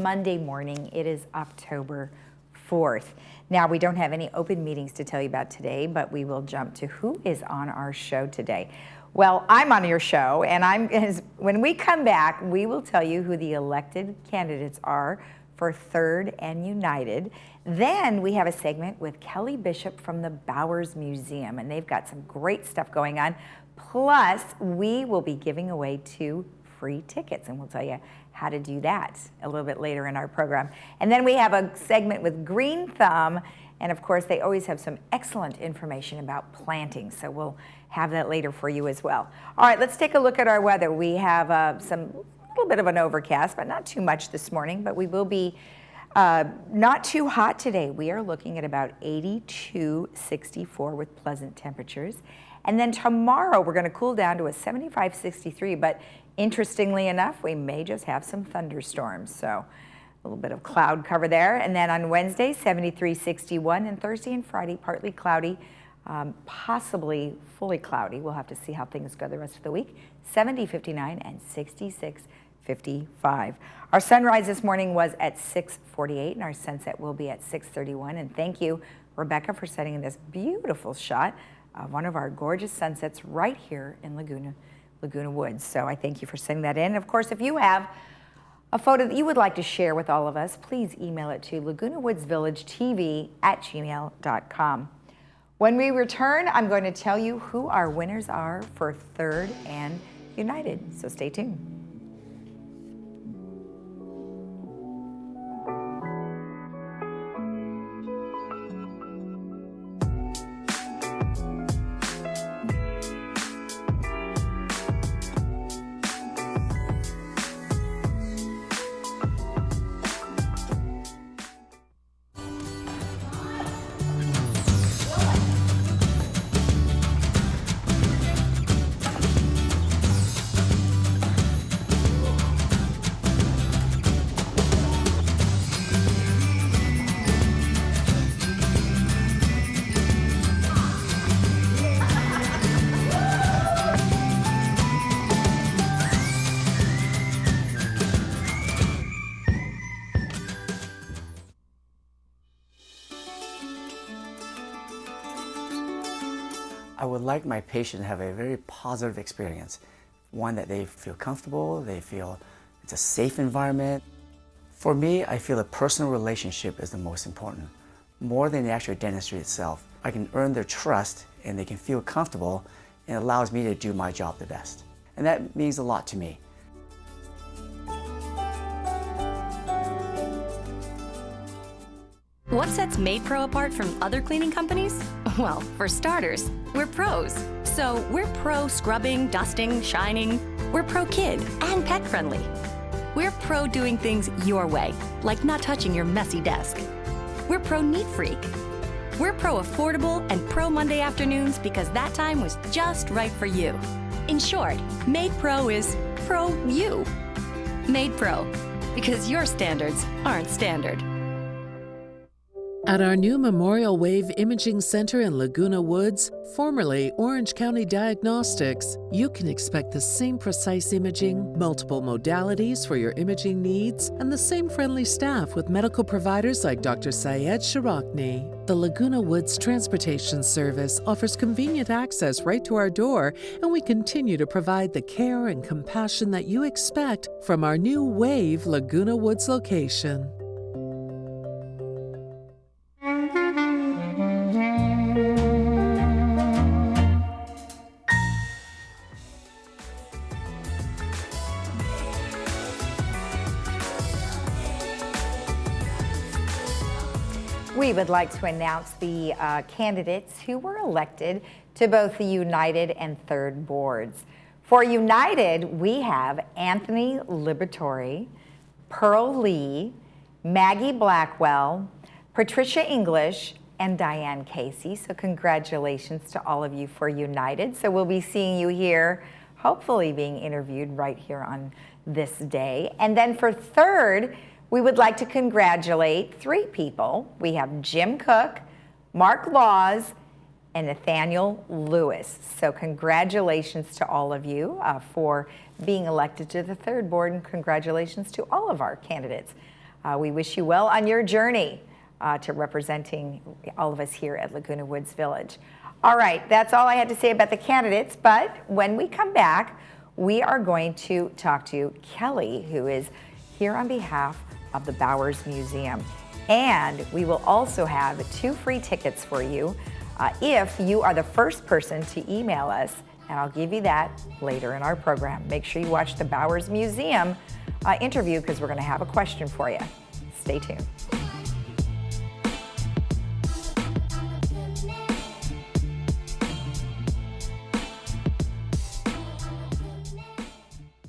Monday morning. It is October 4th. Now, we don't have any open meetings to tell you about today, but we will jump to who is on our show today. Well, I'm on your show, and when we come back, we will tell you who the elected candidates are for 3rd and United. Then we have a segment with Kelly Bishop from the Bowers Museum, and they've got some great stuff going on. Plus, we will be giving away 2 free tickets, and we'll tell you how to do that a little bit later in our program. And then we have a segment with Green Thumb, and of course, they always have some excellent information about planting, so we'll have that later for you as well. All right, let's take a look at our weather. We have a little bit of an overcast, but not too much this morning, but we will be not too hot today. We are looking at about 82, 64 with pleasant temperatures. And then tomorrow we're going to cool down to a 75, 63, but interestingly enough, we may just have some thunderstorms. So a little bit of cloud cover there. And then on Wednesday, 73, 61, and Thursday and Friday, partly cloudy, possibly fully cloudy. We'll have to see how things go the rest of the week. 70, 59, and 66, 55. Our sunrise this morning was at 6:48, and our sunset will be at 6:31. And thank you, Rebecca, for setting in this beautiful shot of one of our gorgeous sunsets right here in Laguna Woods. So I thank you for sending that in. Of course, if you have a photo that you would like to share with all of us, please email it to lagunawoodsvillagetv@gmail.com. When we return, I'm going to tell you who our winners are for 3rd and United. So stay tuned. I would like my patient to have a very positive experience, one that they feel comfortable, they feel it's a safe environment. For me, I feel a personal relationship is the most important, more than the actual dentistry itself. I can earn their trust and they can feel comfortable, and it allows me to do my job the best. And that means a lot to me. What sets MaidPro apart from other cleaning companies? Well, for starters, we're pros. So we're pro scrubbing, dusting, shining. We're pro kid and pet friendly. We're pro doing things your way, like not touching your messy desk. We're pro neat freak. We're pro affordable and pro Monday afternoons because that time was just right for you. In short, MaidPro is pro you. MaidPro, because your standards aren't standard. At our new Memorial Wave Imaging Center in Laguna Woods, formerly Orange County Diagnostics, you can expect the same precise imaging, multiple modalities for your imaging needs, and the same friendly staff with medical providers like Dr. Syed Sharakni. The Laguna Woods Transportation Service offers convenient access right to our door, and we continue to provide the care and compassion that you expect from our new Wave Laguna Woods location. We would like to announce the candidates who were elected to both the United and 3rd boards. For United, we have Anthony Liberatore, Pearl Lee, Maggie Blackwell, Patricia English, and Diane Casey. So congratulations to all of you for United. So we'll be seeing you here, hopefully being interviewed right here on this day. And then for 3rd, we would like to congratulate 3 people. We have Jim Cook, Mark Laws, and Nathaniel Lewis. So congratulations to all of you for being elected to the 3rd board, and congratulations to all of our candidates. We wish you well on your journey to representing all of us here at Laguna Woods Village. All right, that's all I had to say about the candidates, but when we come back, we are going to talk to Kelly, who is here on behalf of the Bowers Museum. And we will also have 2 free tickets for you if you are the first person to email us, and I'll give you that later in our program. Make sure you watch the Bowers Museum interview because we're going to have a question for you. Stay tuned.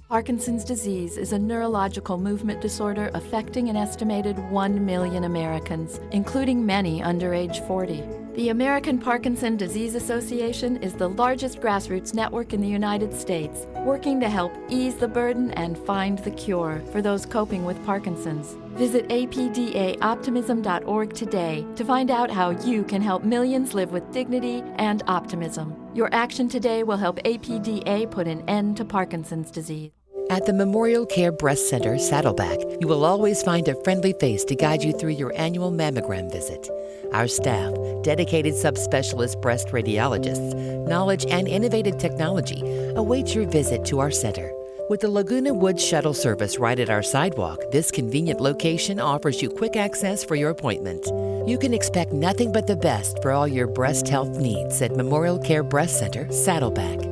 Parkinson's disease is a neurological movement disorder affecting an estimated 1 million Americans, including many under age 40. The American Parkinson Disease Association is the largest grassroots network in the United States, working to help ease the burden and find the cure for those coping with Parkinson's. Visit apdaoptimism.org today to find out how you can help millions live with dignity and optimism. Your action today will help APDA put an end to Parkinson's disease. At the Memorial Care Breast Center, Saddleback, you will always find a friendly face to guide you through your annual mammogram visit. Our staff, dedicated subspecialist breast radiologists, knowledge, and innovative technology await your visit to our center. With the Laguna Woods shuttle service right at our sidewalk, this convenient location offers you quick access for your appointment. You can expect nothing but the best for all your breast health needs at Memorial Care Breast Center, Saddleback.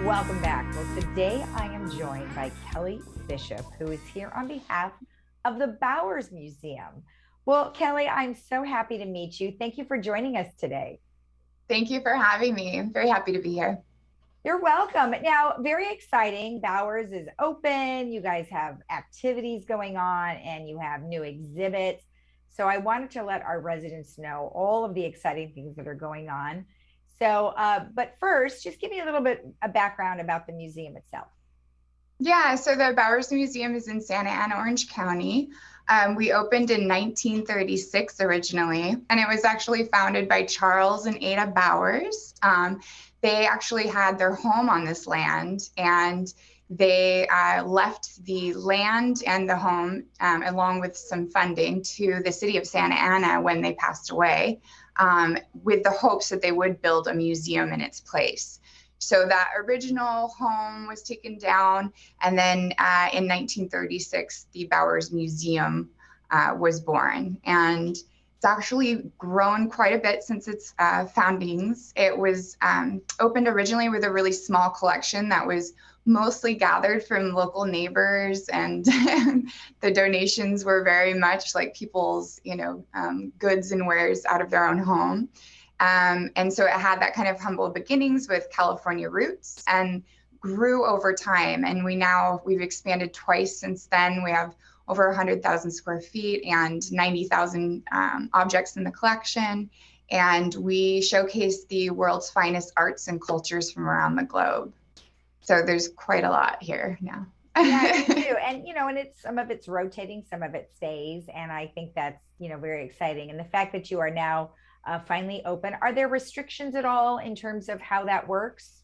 Welcome back. Well, today I am joined by Kelly Bishop, who is here on behalf of the Bowers Museum. Well, Kelly, I'm so happy to meet you. Thank you for joining us today. Thank you for having me. I'm very happy to be here. You're welcome. Now, very exciting. Bowers is open. You guys have activities going on and you have new exhibits. So I wanted to let our residents know all of the exciting things that are going on. So, but first, just give me a little bit of background about the museum itself. Yeah, so the Bowers Museum is in Santa Ana, Orange County. We opened in 1936 originally, and it was actually founded by Charles and Ada Bowers. They actually had their home on this land, and they left the land and the home, along with some funding, to the city of Santa Ana when they passed away, with the hopes that they would build a museum in its place. So that original home was taken down, and then in 1936, the Bowers Museum was born. And it's actually grown quite a bit since its foundings. It was opened originally with a really small collection that was mostly gathered from local neighbors, and the donations were very much like people's, goods and wares out of their own home. And so it had that kind of humble beginnings with California roots and grew over time. And we've expanded twice since then. We have over 100,000 square feet and 90,000 objects in the collection. And we showcase the world's finest arts and cultures from around the globe. So there's quite a lot here now. Yeah, you do. And, and some of it's rotating, some of it stays. And I think that's, very exciting. And the fact that you are now finally open, are there restrictions at all in terms of how that works?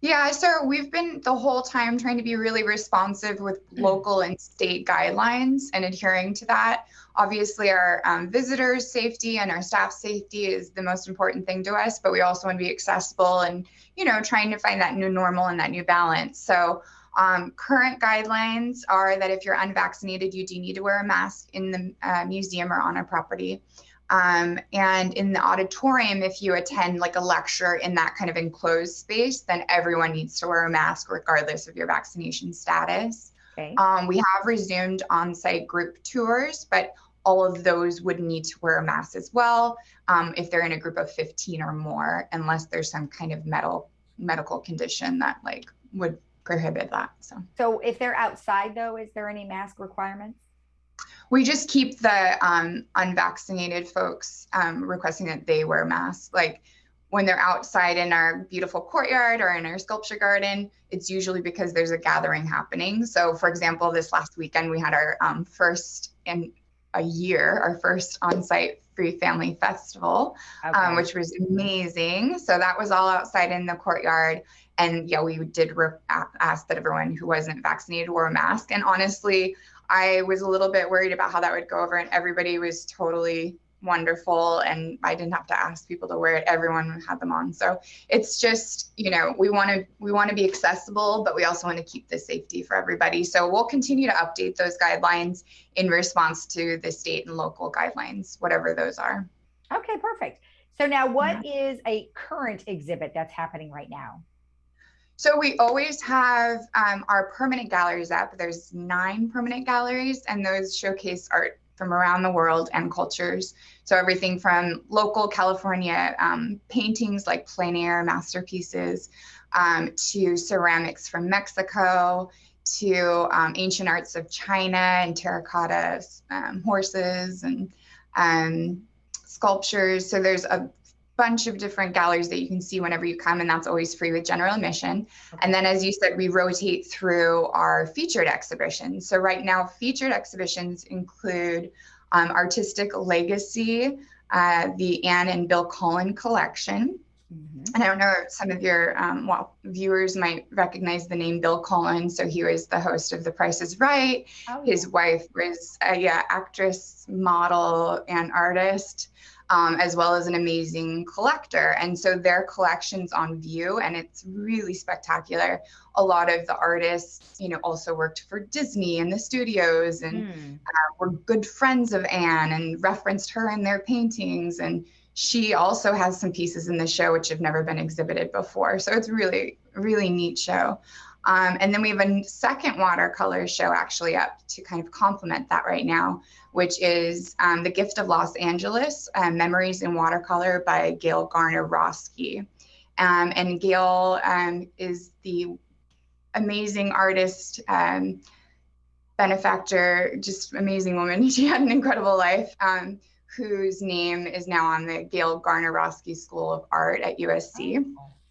Yeah, so we've been the whole time trying to be really responsive with local and state guidelines and adhering to that. Obviously, our visitors' safety and our staff safety is the most important thing to us, but we also want to be accessible and, trying to find that new normal and that new balance. So current guidelines are that if you're unvaccinated, you do need to wear a mask in the museum or on our property. And in the auditorium, if you attend like a lecture in that kind of enclosed space, then everyone needs to wear a mask regardless of your vaccination status. Okay. We have resumed on-site group tours, but all of those would need to wear a mask as well if they're in a group of 15 or more, unless there's some kind of medical condition that would prohibit that. So if they're outside though, is there any mask requirements? We just keep the unvaccinated folks requesting that they wear masks. Like when they're outside in our beautiful courtyard or in our sculpture garden, it's usually because there's a gathering happening. So for example, this last weekend, we had our first in a year, our first on-site Free Family Festival, Okay. which was amazing. So that was all outside in the courtyard. And yeah, we did ask that everyone who wasn't vaccinated wore a mask. And honestly, I was a little bit worried about how that would go over, and everybody was totally wonderful, and I didn't have to ask people to wear it. Everyone had them on. So it's just, you know, we want to be accessible, but we also want to keep the safety for everybody. So we'll continue to update those guidelines in response to the state and local guidelines, whatever those are. Okay, perfect. So now what is a current exhibit that's happening right now? So we always have our permanent galleries up. There's 9 permanent galleries, and those showcase art from around the world and cultures. So everything from local California paintings like plein air masterpieces, to ceramics from Mexico, to ancient arts of China and terracotta horses and sculptures. So there's a bunch of different galleries that you can see whenever you come, and that's always free with general admission. Okay. And then, as you said, we rotate through our featured exhibitions. So right now, featured exhibitions include Artistic Legacy, the Anne and Bill Cullen collection. Mm-hmm. And I don't know if some of your viewers might recognize the name Bill Cullen. So he was the host of The Price is Right. Oh, yeah. His wife was actress, model, and artist. As well as an amazing collector. And so their collection's on view, and it's really spectacular. A lot of the artists, you know, also worked for Disney and the studios, and were good friends of Anne and referenced her in their paintings. And she also has some pieces in the show which have never been exhibited before. So it's really, really neat show. And then we have a second watercolor show actually up to kind of complement that right now, which is The Gift of Los Angeles, Memories in Watercolor by Gail Garner-Roski. And Gail is the amazing artist, benefactor, just amazing woman. She had an incredible life, whose name is now on the Gail Garner-Roski School of Art at USC.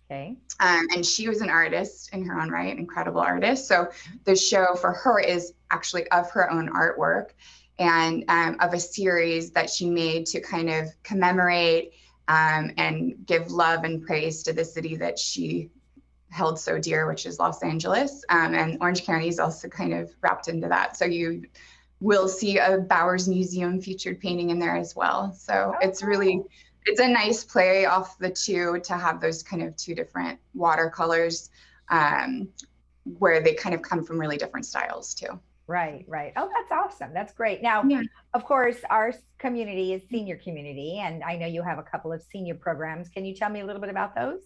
Okay. And she was an artist in her own right, incredible artist. So the show for her is actually of her own artwork, and of a series that she made to kind of commemorate and give love and praise to the city that she held so dear, which is Los Angeles. And Orange County is also kind of wrapped into that. So you will see a Bowers Museum featured painting in there as well. So it's really... It's a nice play off the two to have those kind of two different watercolors where they kind of come from really different styles too. Right, right. Oh, that's awesome. That's great. Now, of course, our community is senior community, and I know you have a couple of senior programs. Can you tell me a little bit about those?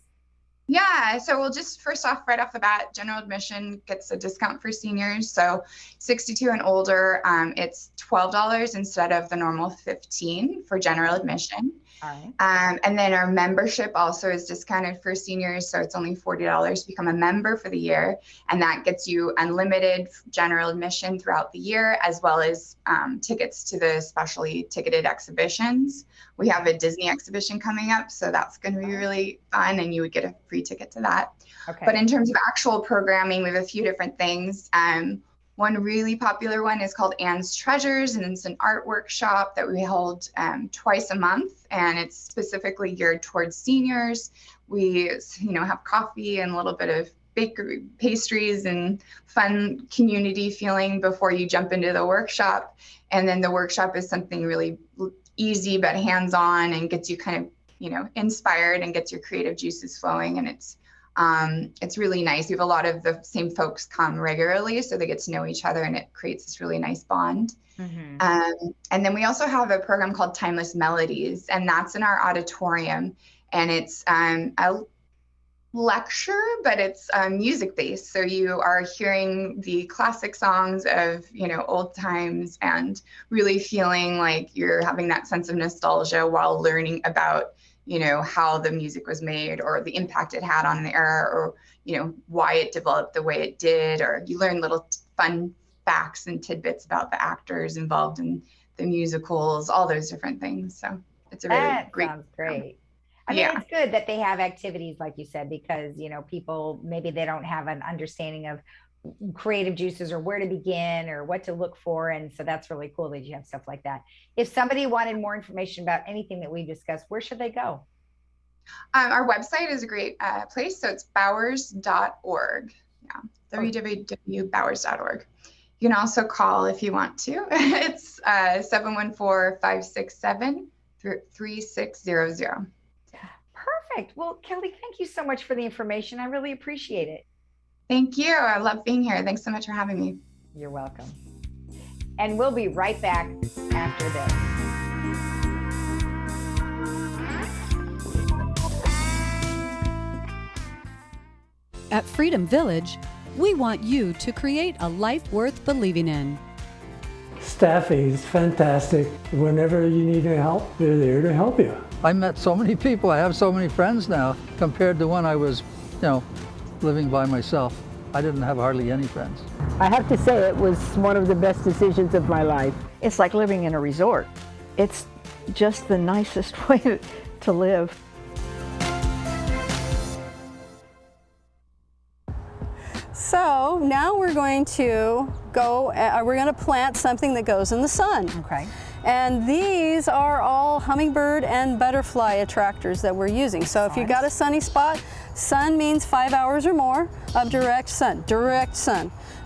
Yeah, so we'll just first off, right off the bat, general admission gets a discount for seniors. So 62 and older, it's $12 instead of the normal $15 for general admission. All right. And then our membership also is discounted for seniors. So it's only $40 to become a member for the year. And that gets you unlimited general admission throughout the year, as well as tickets to the specially ticketed exhibitions. We have a Disney exhibition coming up, so that's going to be really fun, and you would get a free ticket to that. Okay. But in terms of actual programming, we have a few different things. One really popular one is called Anne's Treasures, and it's an art workshop that we hold twice a month, and it's specifically geared towards seniors. We, have coffee and a little bit of bakery pastries and fun community feeling before you jump into the workshop. And then the workshop is something really easy but hands-on and gets you kind of, inspired and gets your creative juices flowing. And it's really nice. We have a lot of the same folks come regularly, so they get to know each other, and it creates this really nice bond. Mm-hmm. And then we also have a program called Timeless Melodies, and that's in our auditorium. And it's a lecture, but it's music based. So you are hearing the classic songs of, old times, and really feeling like you're having that sense of nostalgia while learning about how the music was made, or the impact it had on the era, or, why it developed the way it did, or you learn little fun facts and tidbits about the actors involved in the musicals, all those different things. So it's a really great. Sounds great. I mean, it's good that they have activities, like you said, because, people, maybe they don't have an understanding of creative juices or where to begin or what to look for. And so that's really cool that you have stuff like that. If somebody wanted more information about anything that we discussed, where should they go? Our website is a great place. So it's bowers.org. Yeah, www.bowers.org. You can also call if you want to. It's 714-567-3600. Perfect. Well, Kelly, thank you so much for the information. I really appreciate it. Thank you. I love being here. Thanks so much for having me. You're welcome. And we'll be right back after this. At Freedom Village, we want you to create a life worth believing in. Staffing is fantastic. Whenever you need help, they're there to help you. I met so many people. I have so many friends now compared to when I was, living by myself. I didn't have hardly any friends. I have to say it was one of the best decisions of my life. It's like living in a resort. It's just the nicest way to live. So now we're going to plant something that goes in the sun. Okay. And these are all hummingbird and butterfly attractors that we're using. So if you got a sunny spot, sun means 5 hours or more of direct sun.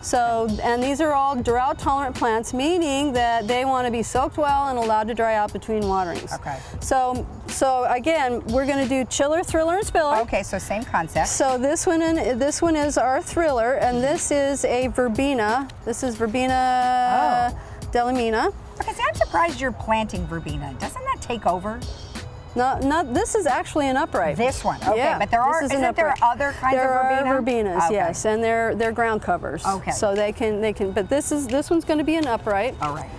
So, and these are all drought tolerant plants, meaning that they want to be soaked well and allowed to dry out between waterings. Okay. So again, we're going to do chiller, thriller, and spiller. Okay, so same concept. So this one is our thriller, and this is a verbena. This is verbena delamina. Okay, so I'm surprised you're planting verbena. Doesn't that take over? Not. This is actually an upright. This one, okay. Yeah, but there are other kinds of verbena? There are verbenas, okay. Yes, and they're ground covers. Okay. So they can. But this one's going to be an upright. All right.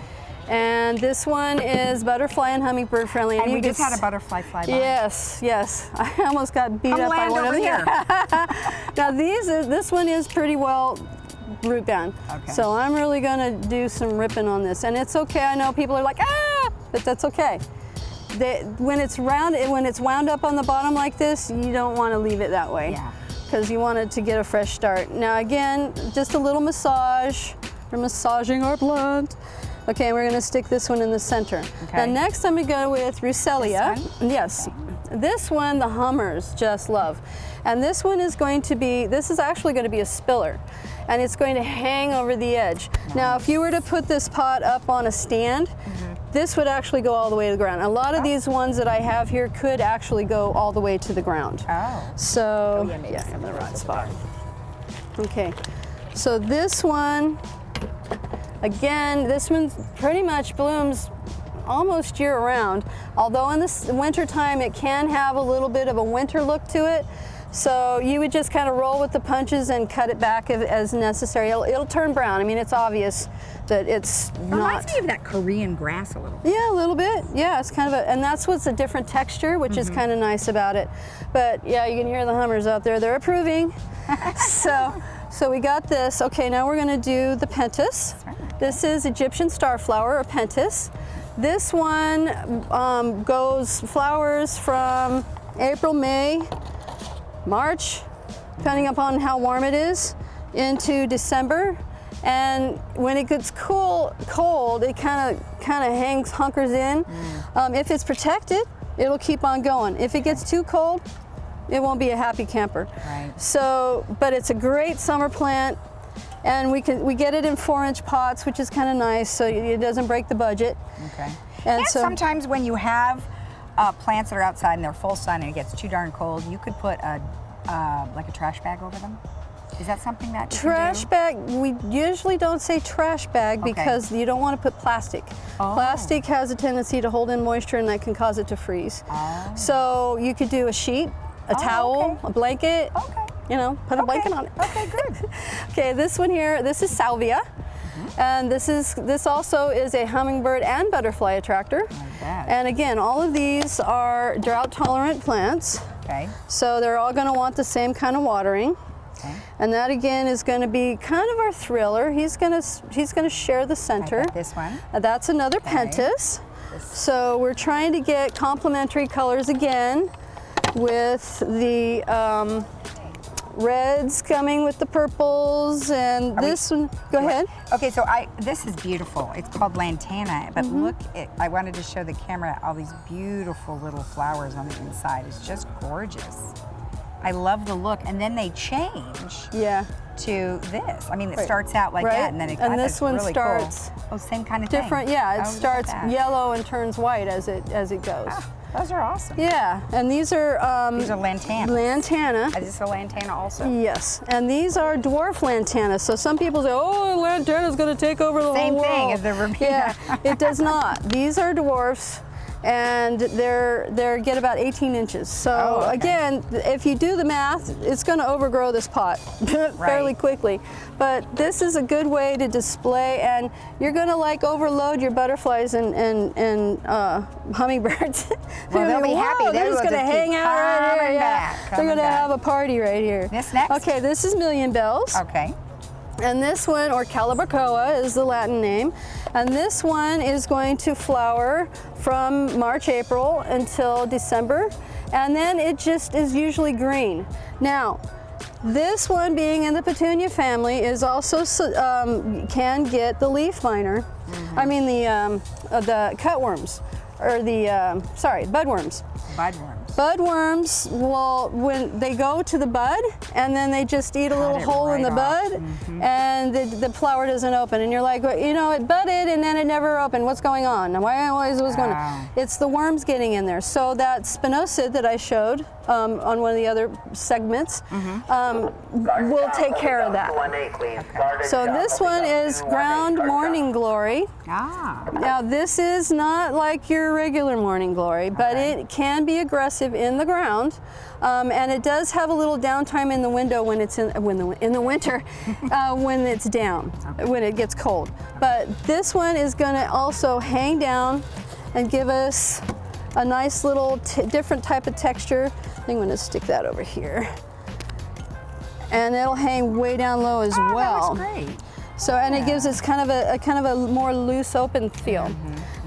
And this one is butterfly and hummingbird friendly. And we just had a butterfly fly by. Yes. I almost got beat up by one of them. Now this one is pretty well root bound. Okay. So I'm really going to do some ripping on this, and it's okay. I know people are like, but that's okay. When it's wound up on the bottom like this, you don't want to leave it that way. Yeah. Because you want it to get a fresh start. Now again, just a little massage. We're massaging our plant. Okay, we're going to stick this one in the center. Okay. Now next I'm going to go with Rucelia. This one? Yes. This one the hummers just love. And this one is actually going to be a spiller. And it's going to hang over the edge. Nice. Now if you were to put this pot up on a stand, this would actually go all the way to the ground. A lot of these ones that I have here could actually go all the way to the ground. Oh. So, I'm in the right spot. Okay, so this one, again, this one pretty much blooms almost year round. Although in the winter time it can have a little bit of a winter look to it. So you would just kind of roll with the punches and cut it back as necessary. It'll turn brown. I mean, it's obvious that it's not. Reminds me of that Korean grass a little bit. Yeah, a little bit. Yeah, it's kind of and that's what's a different texture, which is kind of nice about it. But yeah, you can hear the hummers out there. They're approving. So we got this. Okay, now we're going to do the pentas. This is Egyptian starflower, or pentas. This one flowers from April, May, March, depending upon how warm it is, into December. And when it gets cold, it kind of hunkers in. If it's protected, it'll keep on going. If it gets too cold, it won't be a happy camper. Right. So, but it's a great summer plant, and we get it in 4-inch pots, which is kind of nice, so it doesn't break the budget. Okay. And so sometimes when you have plants that are outside and they're full sun and it gets too darn cold, you could put like a trash bag over them. Is that something that you trash can do? bag? We usually don't say trash bag because you don't want to put plastic. Oh. Plastic has a tendency to hold in moisture, and that can cause it to freeze. Oh. So you could do a sheet, a towel, a blanket. Okay. Put a blanket on it. Okay, good. Okay, this one here, this is salvia. And this also is a hummingbird and butterfly attractor. Like that. And again, all of these are drought tolerant plants. Okay. So they're all going to want the same kind of watering. Okay. And that again is going to be kind of our thriller. He's going to share the center. This one. That's another pentas. So we're trying to get complementary colors again with the reds coming with the purples, and this one, go ahead. Okay, so this is beautiful. It's called lantana, but look, I wanted to show the camera all these beautiful little flowers on the inside. It's just gorgeous. I love the look, and then they change to this. I mean, it starts out like that, and then it this one really starts cool. Oh, same kind of different. thing. Yeah, it starts yellow and turns white as it goes. Ah, those are awesome. Yeah, and these are lantana. Lantana. Is this a lantana also? Yes, and these are dwarf lantana. So some people say, "Oh, lantana is going to take over the whole world." Same thing as the Vermeer. Yeah, it does not. These are dwarfs, and they get about 18 inches. So again, if you do the math, it's going to overgrow this pot fairly quickly. But this is a good way to display, and you're going to like overload your butterflies and hummingbirds. Well, they'll be happy. They're just going to hang out right here. Yeah. They're going to have a party right here. This next? Okay, this is million bells. Okay. And this one, or calibrachoa, is the Latin name. And this one is going to flower from March, April until December. And then it just is usually green. Now, this one being in the petunia family is also, can get the leaf miner. I mean the cutworms, or the, budworms. Budworms. Budworms will, when they go to the bud, and then they just eat a little hole in the bud, and the flower doesn't open. And you're like, well, you know, it budded and then it never opened. What's going on? Why is what's going on? It's the worms getting in there. So that spinosad that I showed on one of the other segments will take care of that. So this one is ground morning glory. Now this is not like your regular morning glory, but it can be aggressive in the ground, and it does have a little downtime in the window when it's in the winter, when it's down, when it gets cold. But this one is going to also hang down and give us a nice little different type of texture. I'm going to stick that over here, and it'll hang way down low as well. That looks great. So, and it gives us kind of a more loose, open feel.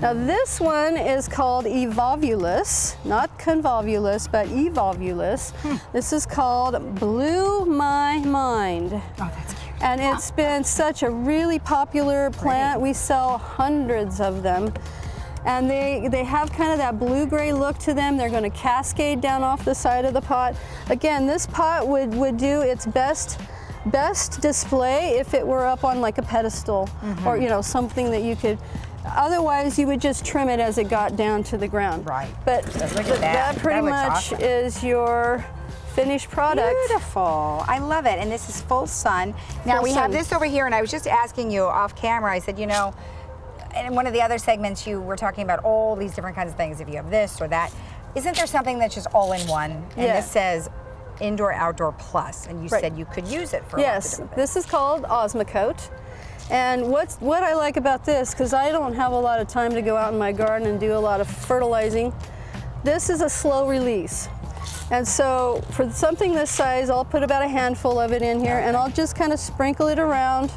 Now this one is called evolvulus, not convolvulus, but evolvulus. This is called Blew My Mind. Oh, that's cute. And it's been such a really popular plant. We sell hundreds of them. And they have kind of that blue-gray look to them. They're going to cascade down off the side of the pot. Again, this pot would do its best display if it were up on like a pedestal, or you know, something that you could. Otherwise, you would just trim it as it got down to the ground. Right. But Look at that pretty much awesome. Is your finished product. Beautiful. I love it. And this is full sun. Now we have this over here, and I was just asking you off camera. I said, you know, in one of the other segments, you were talking about all these different kinds of things. If you have this or that, isn't there something that's just all in one? And this says Indoor Outdoor Plus, and you said you could use it for lots of different things. This is called Osmocote. And what I like about this, because I don't have a lot of time to go out in my garden and do a lot of fertilizing, this is a slow release. And so for something this size, I'll put about a handful of it in here, and I'll just kind of sprinkle it around.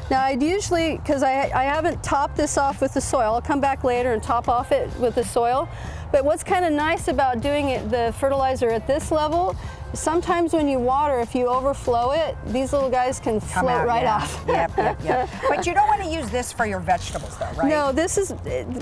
Now I'd usually, because I haven't topped this off with the soil, I'll come back later and top off it with the soil. But what's kind of nice about doing it, the fertilizer at this level, sometimes when you water, if you overflow it, these little guys can float right off. Yep. But you don't want to use this for your vegetables though, right? No, this is,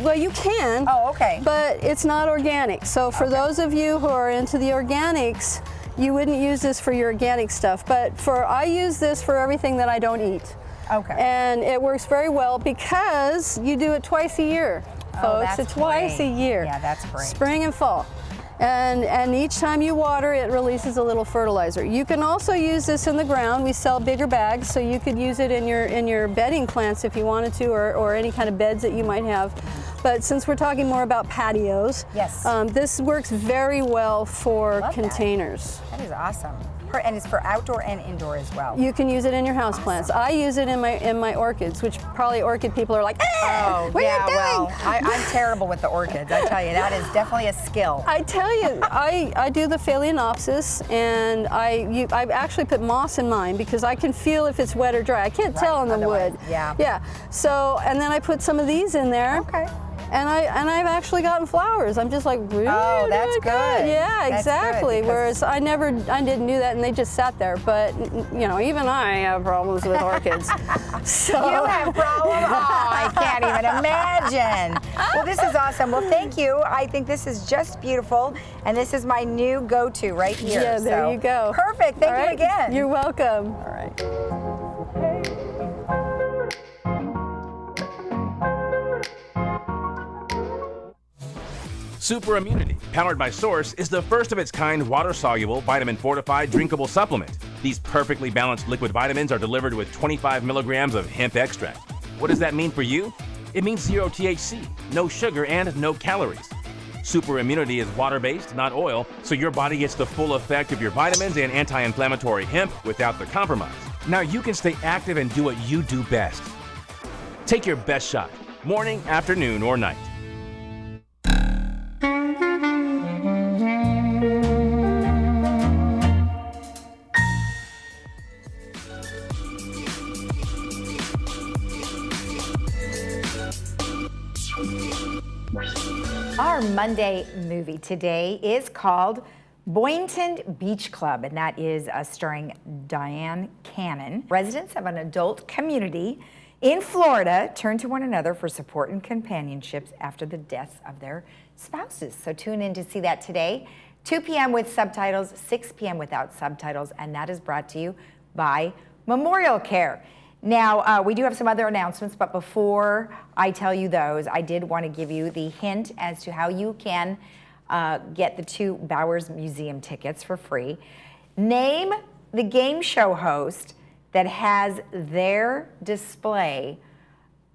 well, you can. Oh, okay. But it's not organic. So for those of you who are into the organics, you wouldn't use this for your organic stuff. But I use this for everything that I don't eat. Okay. And it works very well because you do it twice a year, folks. It's twice a year. Yeah, that's great. Spring and fall. And each time you water, it releases a little fertilizer. You can also use this in the ground. We sell bigger bags, so you could use it in your bedding plants if you wanted to, or any kind of beds that you might have. But since we're talking more about patios, this works very well for containers. That is awesome. And it's for outdoor and indoor as well. You can use it in your houseplants. I use it in my orchids, which probably orchid people are like, what are you doing? Well, I'm terrible with the orchids. I tell you, that is definitely a skill. I tell you, I do the phalaenopsis, and I actually put moss in mine because I can feel if it's wet or dry. I can't tell in the wood. Yeah. So, and then I put some of these in there. Okay. and I've actually gotten flowers. I'm just like, really? Oh, that's doing good. Yeah, That's exactly. good, Whereas I didn't do that, and they just sat there. But you know, even I have problems with orchids. So You have problems? Oh, I can't even imagine. Well, this is awesome. Well, thank you. I think this is just beautiful, and this is my new go-to right here. Yeah, there you go. Perfect. Thank All you right. again. You're welcome. All right. Super Immunity, powered by Source, is the first of its kind water-soluble, vitamin-fortified, drinkable supplement. These perfectly balanced liquid vitamins are delivered with 25 milligrams of hemp extract. What does that mean for you? It means 0 THC, no sugar, and no calories. Super Immunity is water-based, not oil, so your body gets the full effect of your vitamins and anti-inflammatory hemp without the compromise. Now you can stay active and do what you do best. Take your best shot, morning, afternoon, or night. Our Monday movie today is called Boynton Beach Club, and that is starring Diane Cannon. Residents of an adult community in Florida turn to one another for support and companionships after the deaths of their spouses. So tune in to see that today, 2 p.m. with subtitles, 6 p.m. without subtitles, and that is brought to you by Memorial Care. Now, we do have some other announcements, but before I tell you those, I did want to give you the hint as to how you can get the 2 Bowers Museum tickets for free. Name the game show host that has their display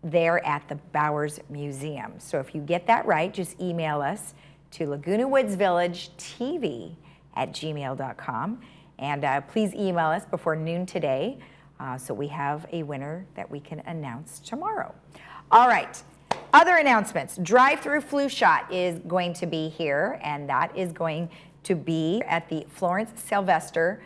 there at the Bowers Museum. So if you get that right, just email us to Laguna Woods Village TV @gmail.com, and please email us before noon today. So we have a winner that we can announce tomorrow. All right, other announcements. Drive-through flu shot is going to be here, and that is going to be at the Florence Sylvester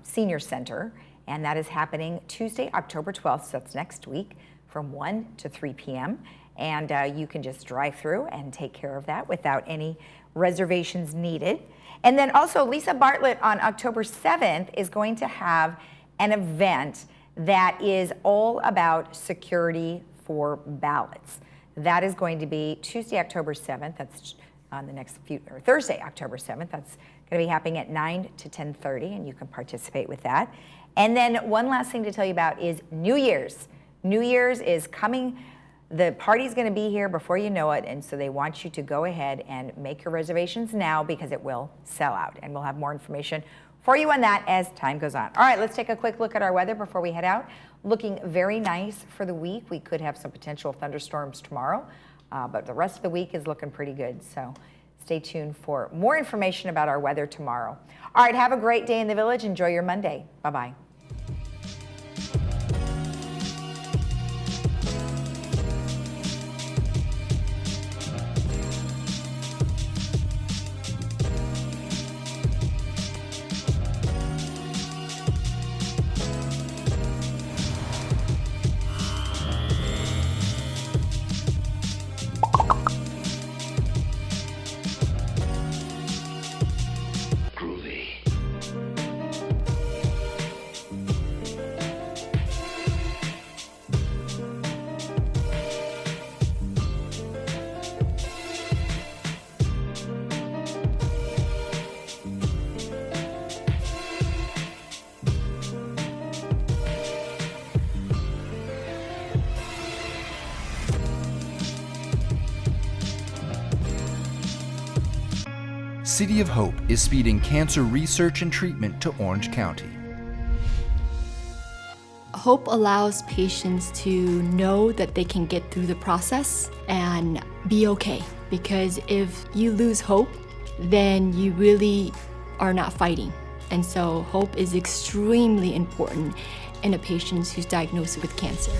Senior Center, and that is happening Tuesday, October 12th, so that's next week, from 1 to 3 p.m. And you can just drive through and take care of that without any reservations needed. And then also Lisa Bartlett on October 7th is going to have an event that is all about security for ballots. That is going to be Tuesday, October 7th. That's on the next few, or Thursday, October 7th. That's going to be happening at 9 to 10:30, and you can participate with that. And then one last thing to tell you about is New Year's. New Year's is coming. The party's going to be here before you know it, and so they want you to go ahead and make your reservations now because it will sell out, and we'll have more information for you on that as time goes on. All right, let's take a quick look at our weather before we head out. Looking very nice for the week. We could have some potential thunderstorms tomorrow, but the rest of the week is looking pretty good. So stay tuned for more information about our weather tomorrow. All right, have a great day in the village. Enjoy your Monday. Bye-bye. City of Hope is speeding cancer research and treatment to Orange County. Hope allows patients to know that they can get through the process and be okay. Because if you lose hope, then you really are not fighting. And so hope is extremely important in a patient who's diagnosed with cancer.